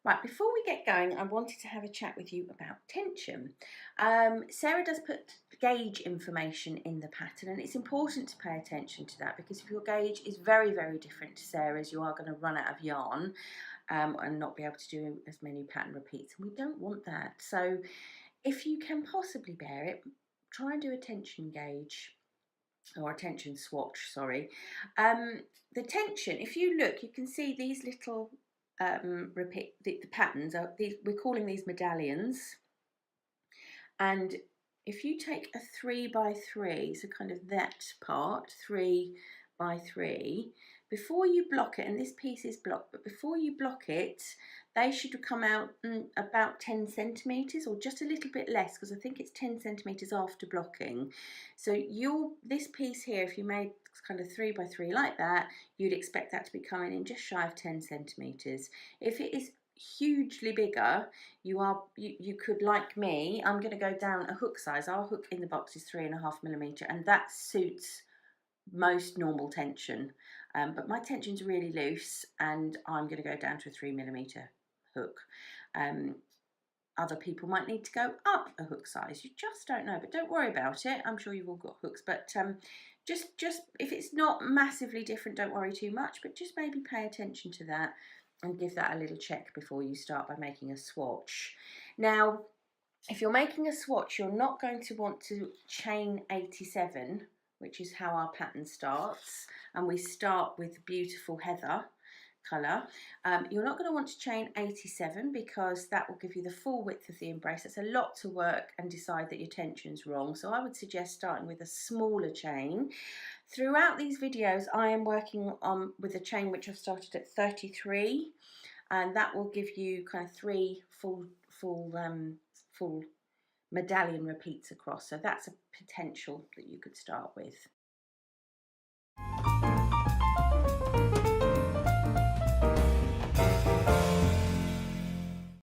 Right, before we get going, I wanted to have a chat with you about tension. Sarah does put gauge information in the pattern, and it's important to pay attention to that, because if your gauge is very, very different to Sarah's, you are going to run out of yarn and not be able to do as many pattern repeats, and we don't want that. So if you can possibly bear it, try and do a tension gauge. Or a tension swatch, sorry. The tension, if you look, you can see these little repeat the patterns are these, we're calling these medallions. And if you take a 3 by 3, so kind of that part, 3 by 3, before you block it, and this piece is blocked, but before you block it, they should come out about 10 centimetres or just a little bit less, because I think it's 10 centimetres after blocking. So this piece here, if you made kind of 3 by 3 like that, you'd expect that to be coming in just shy of 10 centimetres. If it is hugely bigger, you could, like me, I'm going to go down a hook size. Our hook in the box is 3.5mm, and that suits most normal tension, but my tension's really loose, and I'm going to go down to a 3mm hook. Other people might need to go up a hook size. You just don't know, but don't worry about it. I'm sure you've all got hooks, but just if it's not massively different, don't worry too much, but just maybe pay attention to that and give that a little check before you start by making a swatch. Now, if you're making a swatch, you're not going to want to chain 87, which is how our pattern starts, and we start with beautiful heather colour. You're not going to want to chain 87, because that will give you the full width of the embrace. It's a lot to work and decide that your tension's wrong, so I would suggest starting with a smaller chain. Throughout these videos, I am working on with a chain which I've started at 33, and that will give you kind of 3 full medallion repeats across. So that's a potential that you could start with.